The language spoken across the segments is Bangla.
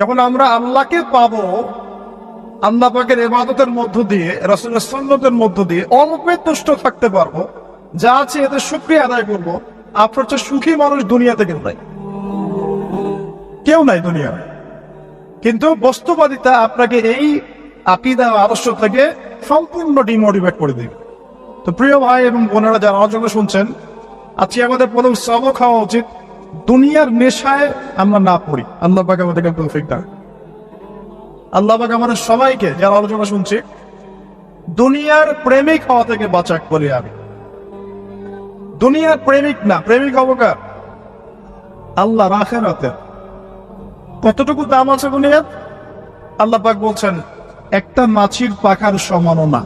যখন আমরা আল্লাহকে পাবো, আল্লাহ পাকের ইবাদতের মধ্য দিয়ে, রাসূলের সুন্নতের মধ্য দিয়ে অল্পে তুষ্ট থাকতে পারবো, যা আছে এতে শুকরিয়া আদায় করবো। আপনার হচ্ছে সুখী মানুষ দুনিয়াতে কেউ নাই দুনিয়ায়। কিন্তু বস্তুবাদিতা আপনাকে এই আকীদা আদর্শ থেকে সম্পূর্ণ ডিমোটিভেট করে দিবে। তো প্রিয় ভাই এবং বোনেরা যারা আলোচনা শুনছেন, আজকে আমাদের প্রথম সবক হওয়া উচিত দুনিয়ার নেশায় আমরা না পড়ি। আল্লাহ পাক আমাদেরকে তৌফিক দান। আল্লাহ পাক আমাদের সবাইকে যারা আলোচনা শুনছি দুনিয়ার প্রেমিক হওয়া থেকে বাঁচাক বলি আমি। দুনিয়ার প্রেমিক না, প্রেমিক হবো কার? আল্লাহর আখিরাতে। কতটুকু দাম আছে দুনিয়ার? আল্লাহ পাক বলছেন একটা মাছির পাখার সমানও না।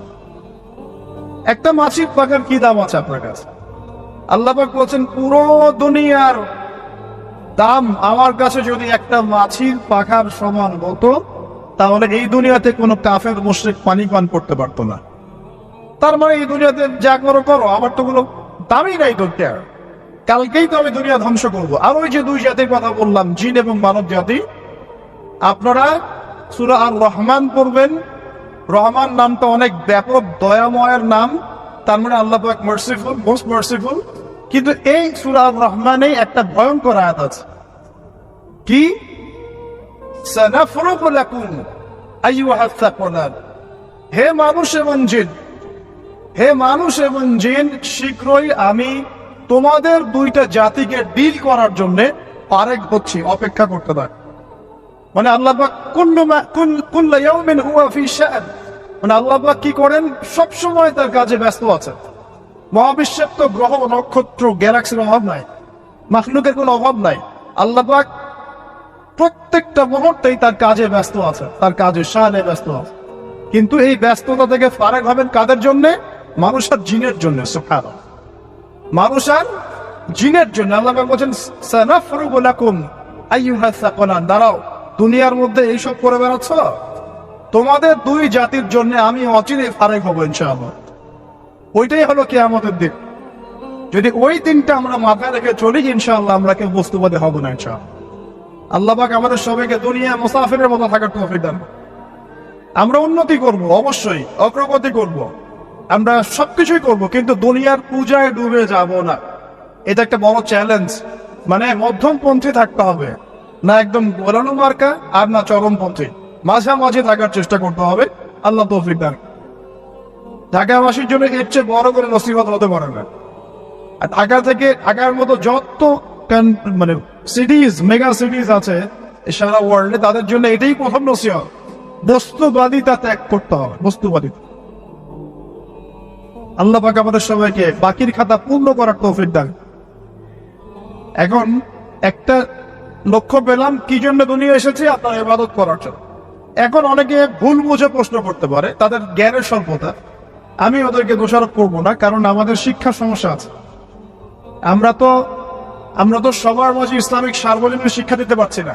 একটা মাছির পাখার কি দাম আছে আপনার কাছে? আল্লাহ পাক বলছেন পুরো দুনিয়ার দাম আমার কাছে যদি একটা মাছির পাখার সমান হতো, তাহলে এই দুনিয়াতে কোনো কাফের মুশরিক পানি পান করতে পারতো না। তার মানে এই দুনিয়াতে যা করো করো, আমার তো কোনো দামই নাই। তো কালকেই তো আমি দুনিয়া ধ্বংস করবো। আর ওই যে দুই জাতির কথা বললাম, জিন এবং মানব জাতি, আপনারা সূরা আর রহমান পড়বেন। রহমান নামটা অনেক ব্যাপক, দয়াময়ের নাম। তার মানে আল্লাহ পাক মার্সিফুল, মোস্ট মার্সিফুল। কিন্তু এই সূরা আর রহমানে একটা ভয়ঙ্কর আয়াত আছে, কি? সানাফরুগু লাকুম আইয়ুহাস সাকলান। হে মানুষ এবং জিন, হে মানুষ এবং জিন, শীঘ্রই আমি তোমাদের দুইটা জাতিকে ডিল করার জন্য পারেক হচ্ছি, অপেক্ষা করতে থাক। মানে আল্লাহ পাক কুল্লু ইয়াউমিন হুয়া ফি শাআন, মানে আল্লাহ পাক কি করেন? সব সময় তার কাজে ব্যস্ত আছেন। মহাবিশ্বের তো গ্রহ নক্ষত্র গ্যালাক্সির অভাব নাই, মাখলুকের কোনো অভাব নাই। আল্লাহ পাক প্রত্যেকটা মুহূর্তেই তার কাজে ব্যস্ত আছে, তার কাজে শানে ব্যস্ত আছে। কিন্তু এই ব্যস্ততা থেকে ফারাক হবেন কাদের জন্য? মানুষ আর জিনের জন্য। সুবহানাল্লাহ, মানুষ আর জিনের জন্য। আল্লাহ পাক বলেন সানাফরুগু লাকুম আইয়ুহাস সাকলান। দাঁড়াও, দুনিয়ার মধ্যে এইসব করে বেড়াচ্ছ, তোমাদের দুই জাতির জন্য আমি অচিরে ফারেক হবো ইনশাআল্লাহ। ওইটাই হলো কিয়ামতের দিন। যদি ওই দিনটা আমরা মাথায় রেখে চলি, ইনশাআল্লাহ আমরা কেউ বস্তুবাদী হব না ইনশাআল্লাহ। আল্লাহ পাক আমাদের সবাইকে দুনিয়া মুসাফিরের মতো থাকার তৌফিক দান। আমরা উন্নতি করব, অবশ্যই অগ্রগতি করব, আমরা সবকিছুই করব, কিন্তু দুনিয়ার পূজায় ডুবে যাব না। এটা একটা বড় চ্যালেঞ্জ। মানে মধ্যমপন্থী থাকতে হবে, না একদম গোলানো মার্কা আর না চরমপন্থী, মাঝামাঝি থাকার চেষ্টা করতে হবে। আল্লাহ তৌফিক দান। ঢাকাবাসীর জন্য এর চেয়ে বড় করে নসিহত হতে পারে না। আর ঢাকার মতো যত মানে সিটিজ, মেগা সিটিজ আছে সারা ওয়ার্ল্ডে, তাদের জন্য এটাই প্রথম নসিহত, বস্তুবাদিতা ত্যাগ করতে হবে। বস্তুবাদিতা। আল্লাহ পাক আমাদের সবাইকে বাকির খাতা পূর্ণ করার তৌফিক দান। এখন একটা লক্ষ্য পেলাম, কি জন্য দুনিয়া এসেছে? আপনার ইবাদত করার জন্য। এখন অনেকে ভুল বুঝে প্রশ্ন করতে পারে, তাদের জ্ঞানের স্বল্পতা। আমি ওদেরকে দোষারোপ করবো না, কারণ আমাদের শিক্ষা সমস্যা আছে। আমরা তো সবার মাঝে ইসলামিক সার্বজনীন শিক্ষা দিতে পারছি না।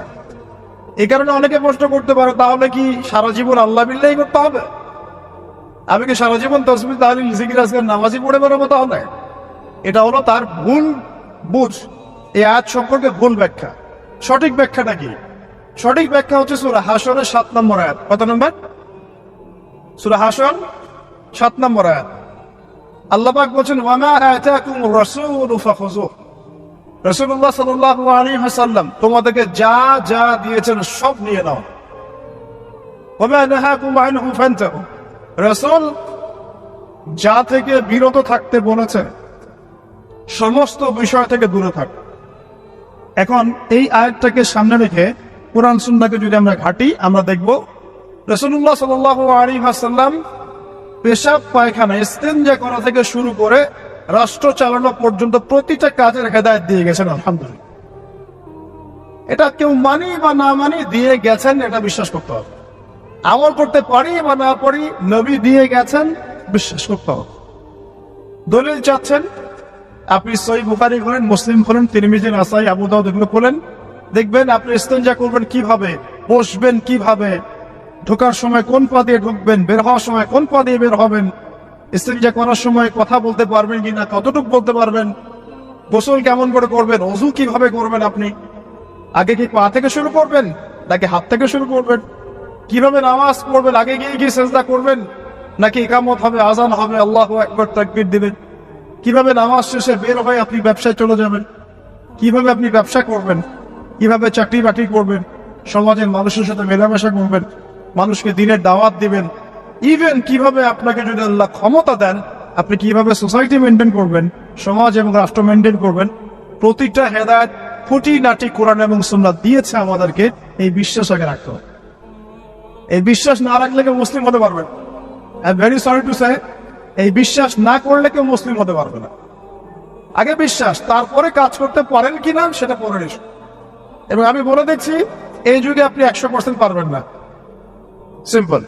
এই কারণে অনেকে প্রশ্ন করতে পারে, তাহলে কি সারা জীবন আল্লাহ বিল্লাহি করতে হবে? আমি কি সারা জীবন তাসবিহ তাহলিল জিকির আজকার নামাজি পড়ে বেরোবো? তাহলে এটা হলো তার ভুল বুঝ। এই আয়াত সম্পর্কে ভুল ব্যাখ্যা। সঠিক ব্যাখ্যাটা কি? সঠিক ব্যাখ্যা হচ্ছে সূরা হাশরের 7 নম্বর আয়াত। কত নম্বর? সূরা হাশর 7 নম্বর আয়াত। আল্লাহ পাক বলেন ওয়া মা আতাকুমুর রাসূলু ফাখুযুহু। রাসূলুল্লাহ সাল্লাল্লাহু আলাইহি ওয়াসাল্লাম তোমাদেরকে যা যা দিয়েছেন সব নিয়ে নাও। ওয়া মা নাহাকুম আনহু ফান্তাহু। রাসূল যা থেকে বিরত থাকতে বলেছে সমস্ত বিষয় থেকে দূরে থাক। এখন এই আয়াতটাকে সামনে রেখে কুরআন সুন্নাহকে যদি আমরা ঘাঁটি, আমরা দেখব রাসূলুল্লাহ সাল্লাল্লাহু আলাইহি ওয়াসাল্লাম পেশাব পায়খানা ইস্তেনজা করা থেকে শুরু করে রাষ্ট্র চালানো পর্যন্ত প্রতিটা কাজের হেদায়েত দিয়ে গেছেন। আলহামদুলিল্লাহ, এটা কেউ মানি বা না মানি দিয়ে গেছেন, এটা বিশ্বাস করতে হবে। আমল করতে পারি বা না পারি, নবী দিয়ে গেছেন, বিশ্বাস করতে হবে। দলিল চাচ্ছেন, আপনি সহিহ বুখারী খোলেন, মুসলিম খোলেন, তিরমিজি, নাসাই, আবু দাউদ এগুলো খোলেন, দেখবেন আপনি ইস্তেনজা করবেন কিভাবে, বসবেন কিভাবে, ঢোকার সময় কোন পা দিয়ে ঢুকবেন, বের হওয়ার সময় কোন পা দিয়ে বের হবেন, ইস্তেনজা করার সময় কথা বলতে পারবেন কিনা, কতটুকু বলতে পারবেন, গোসল কেমন করে করবেন, ওযু কিভাবে করবেন, আপনি আগে কি পা থেকে শুরু করবেন নাকি হাত থেকে শুরু করবেন? কিভাবে নামাজ পড়বেন? আগে গিয়ে সেজদা করবেন, নাকি ইকামত হবে, আজান হবে, আল্লাহু আকবার তাকবীর দিবেন? কিভাবে নামাজ শেষে বের হয়ে আপনি ব্যবসায় চলে যাবেন? কিভাবে আপনি ব্যবসা করবেন? কিভাবে চাকরি বাকরি করবেন? সমাজের মানুষের সাথে মেলামেশা করবেন? মানুষকে দিনের দাওয়াত দিবেন? ইভেন কিভাবে আপনাকে যদি আল্লাহ ক্ষমতা দেন, আপনি কিভাবে সোসাইটি মেনটেন করবেন, সমাজ এবং রাষ্ট্র মেনটেন করবেন? প্রতিটা হেদায়েত খুঁটিনাটি কোরআন এবং সুন্নাহ দিয়েছে আমাদেরকে। এই বিশ্বাস আগে রাখতে হবে। এই বিশ্বাস না রাখলে কেউ মুসলিম হতে পারবে না। I am very sorry to say, এই বিশ্বাস না করলে কেউ মুসলিম হতে পারবে না। আগে বিশ্বাস, তারপরে কাজ করতে পারেন কিনা সেটা পরে নিস। এবং আমি বলে দেখছি, এই যুগে আপনি 100% পারবেন না। সিম্পল,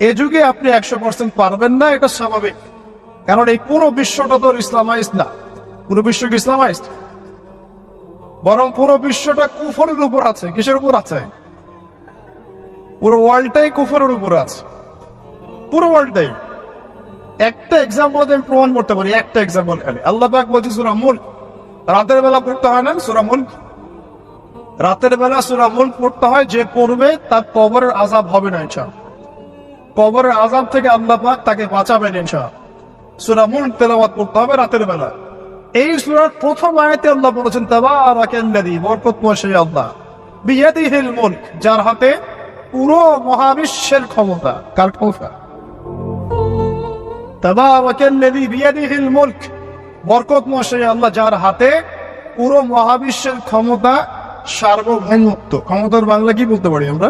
এই যুগে আপনি 100% পারবেন না, এটা স্বাভাবিক। কারণ এই পুরো বিশ্বটা তো ইসলামাইজড না। পুরো বিশ্ব কি ইসলামাইজড? বরং পুরো বিশ্বটা কুফরের উপর আছে। কিসের উপর আছে? পুরো ওয়ার্ল্ডটাই কুফরের উপর আছে। পুরো ওয়ার্ল্ডটাই। একটা এক্সাম্পল আমি প্রমাণ করতে পারি, একটা এক্সাম্পল খালি। আল্লাহ পাক বলছে সূরা মুলক, রাতের বেলা পড়তে হয় না সূরা মুলক? রাতের বেলা সূরা মুলক পড়তে হয়, যে পড়বে তার কবরের আযাব হবে না ইনশাআল্লাহ। কবরের আযাব থেকে আল্লাহ পাক তাকে বাঁচাবেন ইনশাআল্লাহ। সূরা মুলক তেলাওয়াত করতে হবে রাতের বেলা। এই সূরার প্রথম আয়াতে আল্লাহ বলেছেন তাবারাকাল্লাযী, বরকতময় সেই আল্লাহ, বিয়াদিহিল মুলক, যার হাতে পুরো মহাবিশ্বের ক্ষমতা। কার ক্ষমতা? তাবারাকাল্লাযী বিয়াদিহিল মুলক, বরকতময় সেই আল্লাহ যার হাতে পুরো মহাবিশ্বের ক্ষমতা, সার্বভৌমত্ব। ক্ষমতার বাংলা কি বলতে পারি আমরা?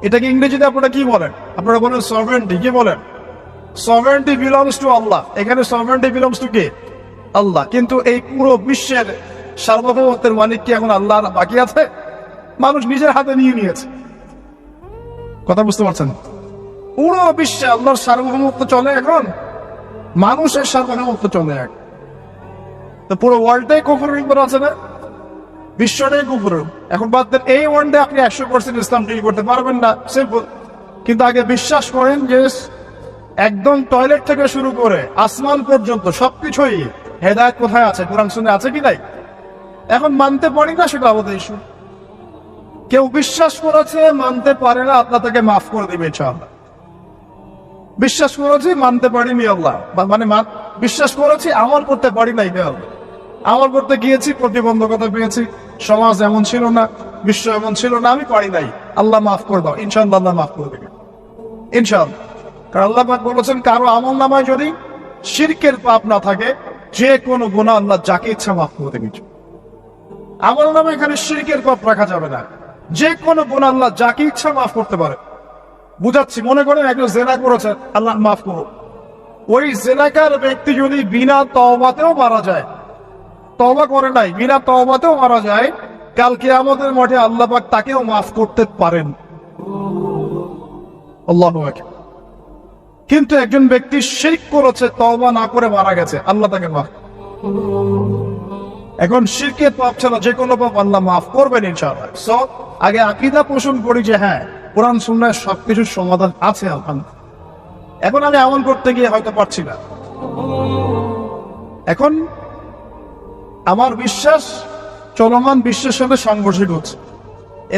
এটাকে ইংরেজিতে আপনারা কি বলেন? আপনারা বলেন সভারেন্টি। কি বলেন? সভারেন্টি বিলংস টু আল্লাহ। এখানে সভারেন্টি বিলংস টু কে? আল্লাহ। কিন্তু এই পুরো বিশ্বের সার্বভৌমত্বের মালিক কি এখন আল্লাহ বাকি আছে? মানুষ নিজের হাতে নিয়ে নিয়েছে। কথা বুঝতে পারছেন? পুরো বিশ্বে আল্লাহর সার্বভৌমত্ব চলে এখন, মানুষের সার্বভৌমত্ব চলে এখন। তো পুরো ওয়ার্ল্ডটাই কুফরের উপর আছে না? বিশ্বটাই কুফরের। এখন বাদ দেন, এই ওয়ার্ল্ডে আপনি 100% ইসলাম ডিল করতে পারবেন না, সিম্পল। কিন্তু আগে বিশ্বাস করেন যে একদম টয়লেট থেকে শুরু করে আসমান পর্যন্ত সবকিছুই হেদায়েত কোথায় আছে, কোরআন সুন্নাহ আছে কি নাই? এখন মানতে পারি না, সেটা আমাদের ইস্যু। কেউ বিশ্বাস করেছে, মানতে পারে না, আল্লাহ তাকে মাফ করে দিবে ইনশাআল্লাহ। বিশ্বাস করেছি, মানতে পারিনি আল্লাহ, মানে বিশ্বাস করেছি, আমল করতে পারি নাই আল্লাহ। আমল করতে গিয়েছি, প্রতিবন্ধকতা পেয়েছি, সমাজ এমন ছিল না, বিশ্ব এমন ছিল না, আমি পারি নাই, আল্লাহ মাফ করে দাও। ইনশাআল্লাহ আল্লাহ মাফ করে দেবে ইনশাআল্লাহ। কারণ আল্লাহ পাক বলেছেন, কারো আমল নামায় যদি শিরকের পাপ না থাকে, যে কোনো গুনাহ আল্লাহ যাকে ইচ্ছা মাফ করে দেবে। আমল নামায় এখানে শিরকের পাপ রাখা যাবে না, যে কোনো গুনাহ আল্লাহ যাকে ইচ্ছা মাফ করতে পারে। বুঝাচ্ছি, মনে করেন একজন জেনা করেছেন, আল্লাহ মাফ করুন। ওই জেনাকার ব্যক্তি যদি বিনা তওবাতেও মারা যায়, তওবা করে নাই, বিনা তওবাতেও মারা যায়, কাল কিয়ামতের মাঠে আল্লাহ পাক তাকেও মাফ করতে পারেন। আল্লাহু আকবার। কিন্তু একজন ব্যক্তি শিরক করেছে, তওবা না করে মারা গেছে, আল্লাহ তাকে মাফ। এখন শিরকের পাপ ছাড়া যে কোনো পাপ আল্লাহ মাফ করবেন ইনশাআল্লাহ। সো আগে আকীদা পোষণ করি যে হ্যাঁ, কোরআন সুন্নাহয় সবকিছুর সমাধান আছে আলহামদুলিল্লাহ। এখন আমি আমল করতে গিয়ে হয়তো পারছি না। এখন আমার বিশ্বাস চলমান বিশ্বের সাথে সংঘর্ষিত হচ্ছে,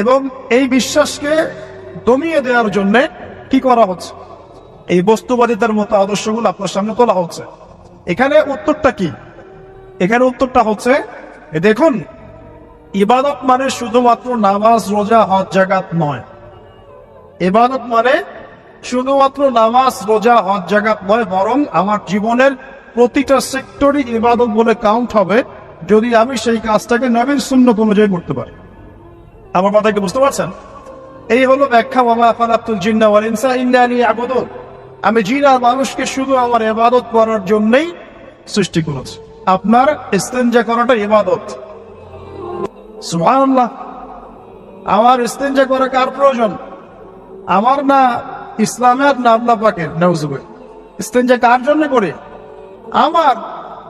এবং এই বিশ্বাসকে দমিয়ে দেওয়ার জন্য কি করা হচ্ছে? এই বস্তুবাদিতার মতো আদর্শগুলো আপনার সামনে তোলা হচ্ছে। এখানে উত্তরটা কি? এখানে উত্তরটা হচ্ছে, দেখুন, ইবাদত মানে শুধুমাত্র নামাজ, রোজা, হজ, যাকাত নয়। ইবাদত মানে শুধুমাত্র নামাজ, রোজা, হজ, যাকাত নয়, বরং আমার জীবনের প্রতিটা সেক্টরই ইবাদত বলে কাউন্ট হবে যদি আমি সেই কাজটাকে নবীর সুন্নাত অনুযায়ী করতে পারি। আমার কথা কি বুঝতে পারছেন? এই হলো ব্যাখ্যা, ওয়া খালাকতুল জিন্না ওয়াল ইনসা ইল্লা লিয়াবুদুন। আমি জিন আর মানুষকে শুধু আমার ইবাদত করার জন্যই সৃষ্টি করেছি। আপনার ইস্তেনজা করাটা ইবাদত। সুবহানাল্লাহ। আমার ইস্তেনজা করা কার প্রয়োজন? আমার না, ইসলামের না আল্লাহ পাকের। নাউজুবিল্লাহ। ইস্তেনজা কার জন্য করে?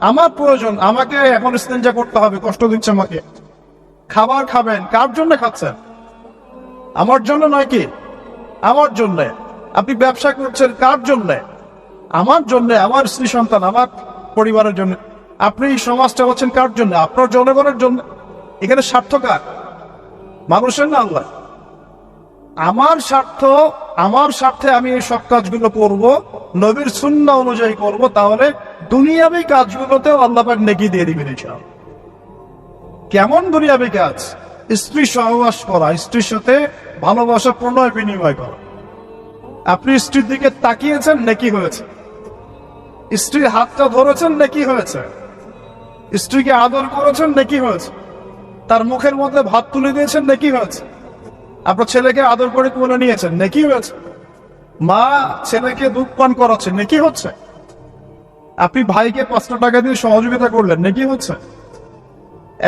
আমার প্রয়োজন। আমাকে এখন ইস্তেনজা করতে হবে, কষ্ট দিচ্ছে আমাকে। খাবার খাবেন, কার জন্য খাচ্ছেন? আমার জন্য নয় কি? আমার জন্য। আপনি ব্যবসা করছেন, কার জন্য? আমার জন্য, আমার স্ত্রী সন্তান, আমার পরিবারের জন্য। আপনি সমাজটা হচ্ছেন কার জন্য? আপনার জনগণের জন্য। এখানে স্বার্থ কার? মানুষের না আল্লাহ। আমার স্বার্থে আমি এই সব কাজগুলো করব, নবীর সুন্নাহ অনুযায়ী করব, তাহলে দুনিয়াবি কাজগুলোতেও আল্লাহ পাক নেকি দিয়ে দিবেন ইনশাআল্লাহ। কেমন দুনিয়াবি কাজ? স্ত্রী সহবাস করা, স্ত্রীর সাথে ভালোবাসা প্রণয় বিনিময় করা। আপনি স্ত্রীর দিকে তাকিয়েছেন, নেকি হয়েছে। স্ত্রীর হাতটা ধরেছেন, নেকি হয়েছে। স্ত্রীকে আদর করেছেন, নেকি হয়েছে। তার মুখের মধ্যে ভাত তুলে দিয়েছেন, নেকি হয়েছে। আপনার ছেলেকে আদর করে কোলে নিয়েছেন, নেকি হয়েছে। মা ছেলেকে দুধ পান করাচ্ছে, নেকি হচ্ছে। আপনি ভাইকে 500 টাকা দিয়ে সহযোগিতা করলেন, নেকি হচ্ছে।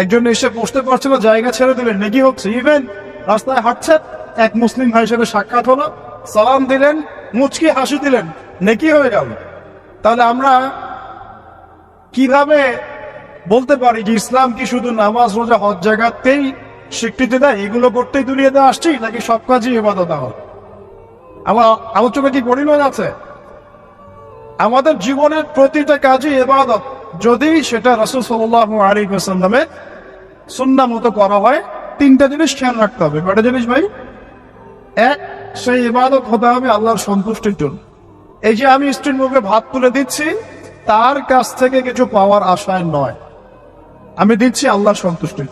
একজন এসে বসতে পারছিল, জায়গা ছেড়ে দিলেন, নেকি হচ্ছে। ইভেন রাস্তায় হাঁটছেন, এক মুসলিম ভাইয়ের সাথে সাক্ষাৎ হলো, সালাম দিলেন, মুচকি হাসি দিলেন, নেকি হয়ে গেল। তাহলে আমরা কিভাবে বলতে পারি যে ইসলাম কি শুধু নামাজ রোজা হজ জায়গাতেই স্বীকৃতি দেয়, এগুলো করতেই দুনিয়াতে আসছি, নাকি সব কাজই ইবাদত? আমার আলোচনা কি পরিমাণ আছে? আমাদের জীবনের প্রতিটা কাজই ইবাদত, যদি সেটা রাসূল সাল্লাল্লাহু আলাইহি ওয়াসাল্লামের সুন্নাহ মতো করা হয়। 3টা জিনিস খেয়াল রাখতে হবে। কয়টা জিনিস ভাই? এক, সেই ইবাদত হতে হবে আল্লাহর সন্তুষ্টির জন্য। এই যে আমি স্ত্রীর মুখে ভাত তুলে দিচ্ছি, তার কাছ থেকে কিছু পাওয়ার আশায় নয়, আমি দিচ্ছি আল্লাহর সন্তুষ্টির।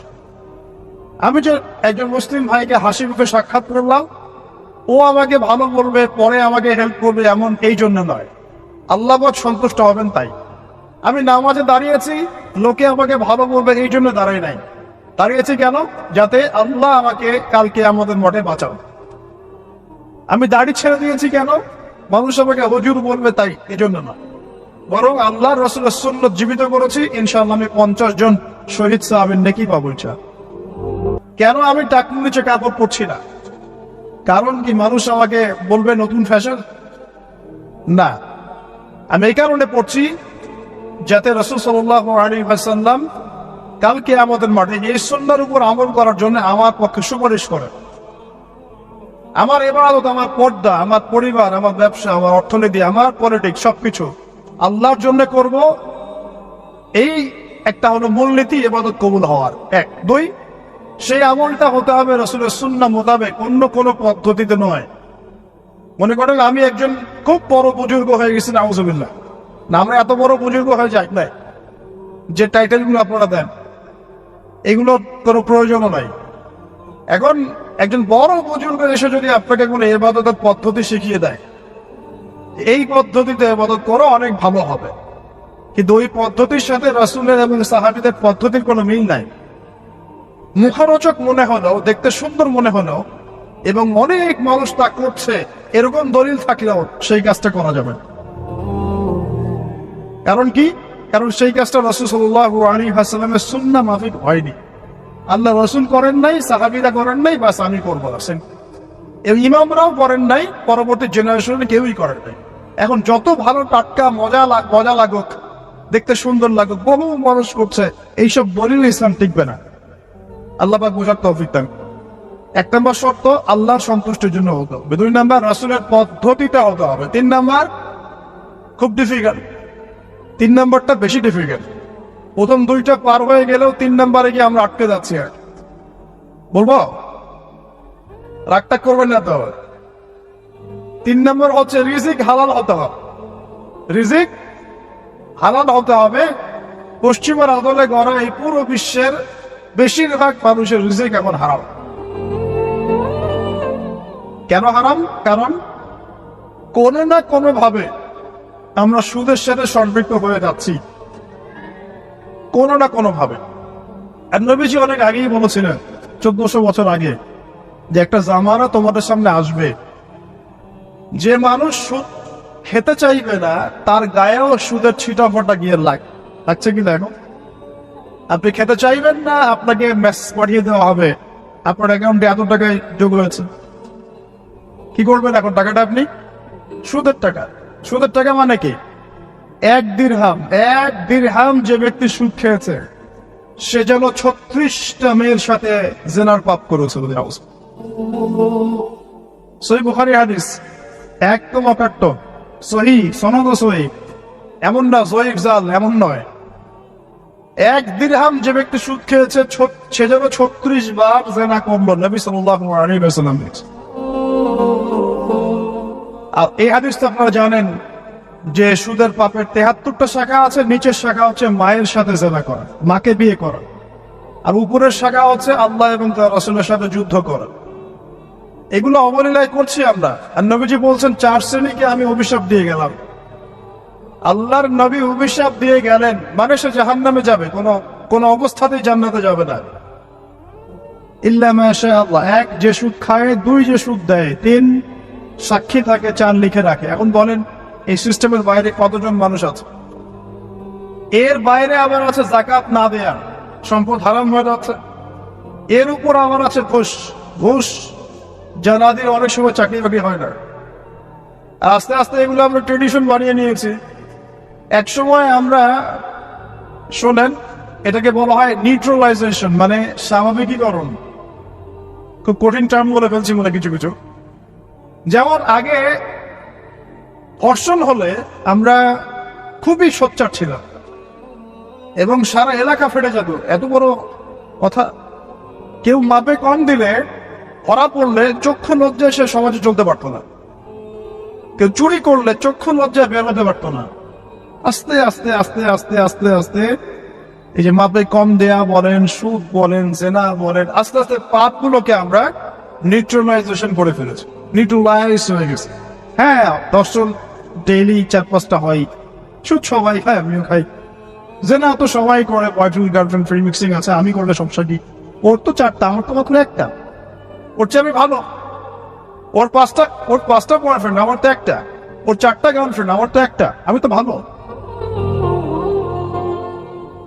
আমি যে একজন মুসলিম ভাইকে হাসি মুখে সাক্ষাৎ করলাম, ও আমাকে ভালো বলবে, পরে আমাকে হেল্প করবে, এমন এই জন্য নয়, আল্লাহ পাক সন্তুষ্ট হবেন তাই। আমি নামাজে দাঁড়িয়েছি, লোকে আমাকে ভালো বলবে এই জন্য দাঁড়াই নাই। দাঁড়িয়েছি কেন? যাতে আল্লাহ আমাকে কালকে আমাদের মঠে বাঁচাও। আমি দাড়ি ছেড়ে দিয়েছি কেন? মানুষ আমাকে হুজুর বলবে তাই, এই জন্য না, বরং আল্লাহ রাসূলের সুন্নাত জীবিত করেছি, ইনশাআল্লাহ আমি 50 জন শহীদ সাহাবের নেকি পাবো ইনশাআল্লাহ। কেন আমি টাকনুর নিচে কাপড় পরছি না? কারণ কি মানুষ আমাকে বলবে নতুন ফ্যাশন? না, আমি এই কারণে পড়ছি যাতে রাসূল সাল্লাল্লাহু আলাইহি ওয়াসাল্লাম কালকে আমাদের মাঠে এই সুন্নাহর উপর আমল করার জন্য আমার পক্ষে সুপারিশ করে। আমার ইবাদত, আমার পর্দা, আমার পরিবার, আমার ব্যবসা, আমার অর্থনীতি, আমার পলিটিক্স সবকিছু আল্লাহর জন্য করব। এই একটা হলো মূলনীতি ইবাদত কবুল হওয়ার। 1, 2, সেই আমলটা হতে হবে রাসূলের সুন্নাহ মোতাবেক, অন্য কোনো পদ্ধতিতে নয়। মনে করেন আমি একজন খুব বড় বুজুর্গ হয়ে গেছি, নাউজুবিল্লাহ, না আমরা এত বড় বুজুর্গ হয়ে যাই নাই, যে টাইটেলগুলো আপনারা দেন এগুলোর কোনো প্রয়োজনও নাই। এখন একজন বড় বুজুর্গ এসে যদি আপনাকে কোনো ইবাদতের পদ্ধতি শিখিয়ে দেয়, এই পদ্ধতিতে ইবাদত করো, অনেক ভালো হবে, কিন্তু ওই পদ্ধতির সাথে রাসূলের এবং সাহাবীদের পদ্ধতির কোনো মিল নাই। মুখরোচক মনে হলো, দেখতে সুন্দর মনে হলো, এবং অনেক মানুষ তা করছে, এরকম দলিল থাকলেও সেই কাজটা করা যাবে না। কারণ কি? কারণ সেই কাজটা রাসূল সাল্লাল্লাহু আলাইহি ওয়াসাল্লামের সুন্নাহ মাফিক হয়নি। আল্লাহ রাসূল করেন নাই, সাহাবীরা করেন নাই, বাস আমি করবো না। ইমামরাও করেন নাই, পরবর্তী জেনারেশনে কেউই করেন নাই। এখন যত ভালো টাটকা মজা লাগুক, দেখতে সুন্দর লাগুক, বহু মানুষ করছে, এইসব দলিল ইসলাম টিকবে না। আল্লাহ পাক বোঝার তৌফিক দান। 1 নম্বর শর্ত আল্লাহর সন্তুষ্টির জন্য হতে হবে। 2 নম্বর রাসূলের পদ্ধতিটা হতে হবে। 3 নম্বর খুব ডিফিকাল্ট, 3 নম্বরটা বেশি ডিফিকাল্ট। প্রথম 2টা পার হয়ে গেলেও 3 নম্বরে গিয়ে আমরা আটকে যাচ্ছি। আর বলবো, রাগটা করবেন না তো। 3 নম্বর হচ্ছে রিজিক হালাল হতে হবে। রিজিক হালাল হতে হবে। পশ্চিমের আদলে গড়া এই পুরো বিশ্বের বেশিরভাগ মানুষের রিজিক এখন হারাম। কেন হারাম? কারণ কোনো না কোনো ভাবে আমরা সুদের সাথে সম্পৃক্ত হয়ে যাচ্ছি, কোনো না কোনো ভাবে। আর নবীজি অনেক আগেই বলেছিলেন, 1400 বছর আগে, যে একটা জামানা তোমাদের সামনে আসবে, যে মানুষ সুদ খেতে চাইবে না, তার গায়েও সুদের ছিটা ফোটা গিয়ে লাগছে কি দেখো। আপনি খেতে চাইবেন না, আপনাকে মেসেজ পাঠিয়ে দেওয়া হবে আপনার অ্যাকাউন্টে এত টাকায় যোগ হয়েছে। কি করবেন এখন? টাকাটা আপনি সুদের টাকা। সুদের টাকা মানে কি? 1 দিরহাম যে ব্যক্তি সুদ খেয়েছে, সে যেন 36টা মেয়ের সাথে জিনার পাপ করেছে। সহিহ বুখারী হাদিস, একদম অকাট্য, সহিহ, সনদ সহিহ, এমন না জয়ীফ জাল, এমন নয়। এক দিরহাম যে ব্যক্তি সুদ খেয়েছে সে যেন 36 বার জেনা করলো, নবী সাল্লাল্লাহু আলাইহি ওয়াসাল্লাম বলেছেন। আর এই হাদিস তো আপনারা জানেন যে সুদের পাপের 73টা শাখা আছে। নিচের শাখা হচ্ছে মায়ের সাথে জেনা করা, মাকে বিয়ে করা, আর উপরের শাখা হচ্ছে আল্লাহ এবং তার রাসূলের সাথে যুদ্ধ করা। এগুলো অবলীলায় করছি আমরা। আর নবীজি বলছেন 4 শ্রেণীকে আমি অভিশাপ দিয়ে গেলাম। আল্লাহর নবী অভিশাপ দিয়ে গেলেন মানে সে জাহান্নামে যাবে, কোন অবস্থাতেই জান্নাতে যাবে না। ইল্লা মাশা আল্লাহ, 1 যে সুদ খায়, 2 যে সুদ দেয়, 3 সাক্ষী থাকে, 4 লিখে রাখে। এখন বলেন এই সিস্টেমের বাইরে কতজন মানুষ আছে? এর বাইরে আবার আছে যাকাত না দেয়া, সম্পদ হারাম হয়ে যাচ্ছে। এর উপর আবার আছে ঘুষ যা না দিয়ে অনেক সময় চাকরি বাকরি হয় না। আস্তে আস্তে এগুলো আমরা ট্রেডিশন বানিয়ে নিয়েছি। এক সময় আমরা শোনেন এটাকে বলা হয় নিউট্রালাইজেশন, মানে স্বাভাবিকীকরণ। খুব কঠিন টার্ম বলে ফেলছি মনে কিছু কিছু। যেমন আগে ধর্ষণ হলে আমরা খুবই সোচ্চার ছিলাম এবং সারা এলাকা ফেটে যেত, এত বড় কথা। কেউ মাপে কম দিলে, ধরা পড়লে চক্ষু লজ্জায় সে সমাজে চলতে পারতো না। কেউ চুরি করলে চক্ষু লজ্জায় বের হতে পারতো না। আস্তে আস্তে আস্তে আস্তে আস্তে আস্তে এই যে মাপে কম দেয়া বলেন, সুদ বলেন, জেনা বলেন, আস্তে আস্তে পাপগুলোকে আমরা নিউট্রালাইজেশন করে ফেলেছি, নিউট্রালাইজ হয়ে গেছে। হ্যাঁ, দর্শন ডেইলি 4-5টা হয়, সুদ সবাই খায়, আমিও খাই। জেনা তো সবাই করে, বয়ফ্রেন্ড গার্লফ্রেন্ড ফ্রি মিক্সিং আছে, আমি করলে সমস্যা কি? ওর তো 4টা, আমার তো মাত্র 1টা। ওর চেয়ে আমি ভালো। ওর 5টা বয়ফ্রেন্ড, আমার তো 1টা। ওর 4টা গার্লফ্রেন্ড, আমার তো 1টা। আমি তো ভালো।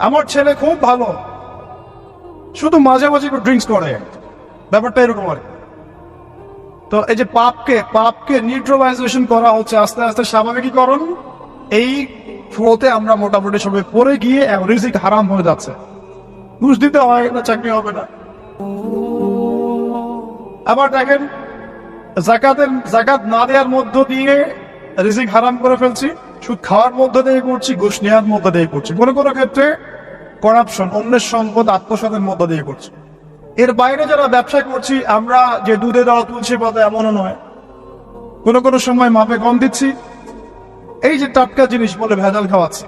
আমার ছেলে খুব ভালো, শুধু মাঝে মাঝে একটু ড্রিঙ্কস করে, ব্যাপারটা এরকম আর। তো এই যে পাপকে নিউট্রালাইজেশন করা হচ্ছে আস্তে আস্তে, স্বাভাবিকীকরণ। এই ফ্লোতে আমরা মোটামুটি সবাই পড়ে গিয়ে রিজিক হারাম হয়ে যাচ্ছে। ঘুষ দিতে হয় না, চাকরি হবে না। আবার দেখেন জাকাত না দেওয়ার মধ্য দিয়ে রিজিক হারাম করে ফেলছি, সুদ খাওয়ার মধ্য দিয়ে করছি, ঘুষ নেওয়ার মধ্য দিয়ে করছি, কোনো কোনো ক্ষেত্রে করাপশন, অন্যের সম্পদ আত্মসাতের মধ্য দিয়ে করছি। এর বাইরে যারা ব্যবসা করছি, আমরা যে দুধে দেওয়া তুলসী পাতা এমনও নয়, কোনো কোনো সময় মাপে কম দিচ্ছি। এই যে টাটকা জিনিস বলে ভেজাল খাওয়াচ্ছি,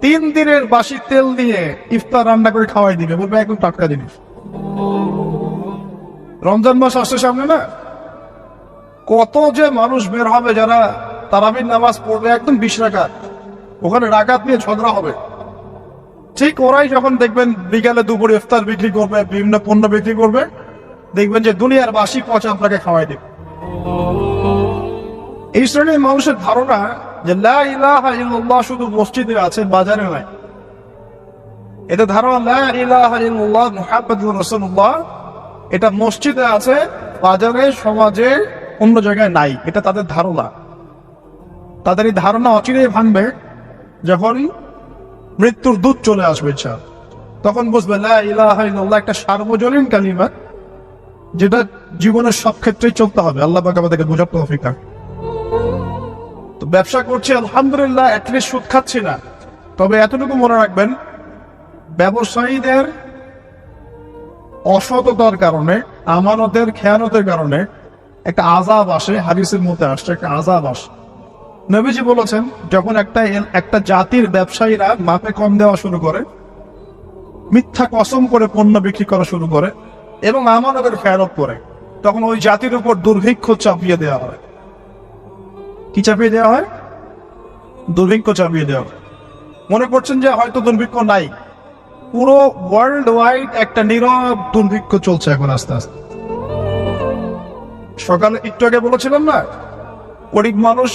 3 দিনের বাসি তেল দিয়ে ইফতার রান্না করে খাওয়াই দিবে, বলবে একদম টাটকা জিনিস। রমজান মাস আসছে সামনে না, কত যে মানুষ বের হবে যারা তারাবির নামাজ পড়বে একদম 20 রাকাত, ওখানে রাকাত নিয়ে ঝগড়া হবে। ঠিক ওরাই যখন দেখবেন বিকালে দুপুরে ইফতার বিক্রি করবে, বিভিন্ন পণ্য বিক্রি করবে, দেখবেন যে দুনিয়ার বাসি পচা আপনাকে খাওয়াই দেবে। এই শ্রেণীর মানুষের ধারণা যে লা ইলাহা ইল্লাল্লাহ শুধু মসজিদে আছে, বাজারে নাই। এটা ধারণা লা ইলাহা ইল্লাল্লাহ মুহাম্মাদুর রাসূলুল্লাহ এটা মসজিদে আছে, বাজারে, সমাজে, অন্য জায়গায় নাই। এটা তাদের ধারণা। তাদের এই ধারণা অচিরেই ভাঙবে যখন মৃত্যুর দূত চলে আসবে, তখন বুঝবে লা ইলাহা ইল্লাল্লাহ একটা সার্বজনীন কালিমা, যেটা জীবনের সব ক্ষেত্রেই চলতে হবে। আল্লাহ পাক আমাদেরকে বোঝার তৌফিক দান। তো ব্যবসা করছি আলহামদুলিল্লাহ, অ্যাটলিস্ট সুদ খাচ্ছি না। তবে এতটুকু মনে রাখবেন, ব্যবসায়ীদের অসততার কারণে, আমানতের খেয়ানতের কারণে একটা আযাব আসে। হাদিসের মধ্যে আসছে একটা আযাব আসে। নবীজি বলেছেন, যখন একটা জাতির ব্যবসায়ীরা মাপে কম দেওয়া শুরু করে, মিথ্যা কসম করে পণ্য বিক্রি করা শুরু করে এবং আমানতের খেয়ানত করে, তখন ওই জাতির উপর দুর্ভিক্ষ চাপিয়ে দেওয়া হয়। কি চাপিয়ে দেওয়া হয়? দুর্ভিক্ষ চাপিয়ে দেওয়া হয়। মনে করছেন যে হয়তো দুর্ভিক্ষ নাই, পুরো ওয়ার্ল্ড ওয়াইড একটা নীরব দুর্ভিক্ষ চলছে এখন আস্তে আস্তে। সকালে একটু আগে বলেছিলাম না, গরিব মানুষ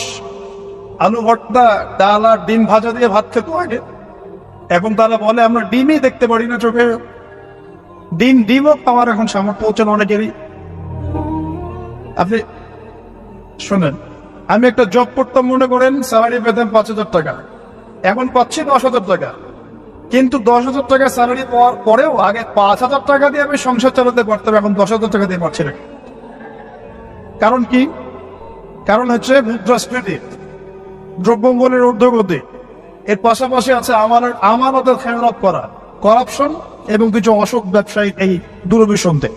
আলু ভর্তা, ডাল আর ডিম ভাজা দিয়ে ভাত খেত আগে। এখন তারা বলে আমরা ডিমই দেখতে পারি না চোখে। ডিমও পাওয়ার এখন সামর্থ্য হচ্ছে না অনেকেরই। আপনি শোনেন, আমি একটা জব করতাম, মনে করেন স্যালারি পেতাম 5,000 টাকা, এখন পাচ্ছি 10,000 টাকা। কিন্তু 10,000 টাকা স্যালারি পাওয়ার পরেও আগে 5,000 টাকা দিয়ে আমি সংসার চালাতে পারতাম, এখন 10,000 টাকা দিয়ে পারছি না। কারণ কি? কারণ হচ্ছে মুদ্রাস্ফীতি, দ্রব্যমূল্যের ঊর্ধ্বগতি। এর পাশাপাশি আছে আমানতের খেয়ানত করা, করাপশন এবং কিছু অসৎ ব্যবসায়ী এই দুর্বিসন্ধে।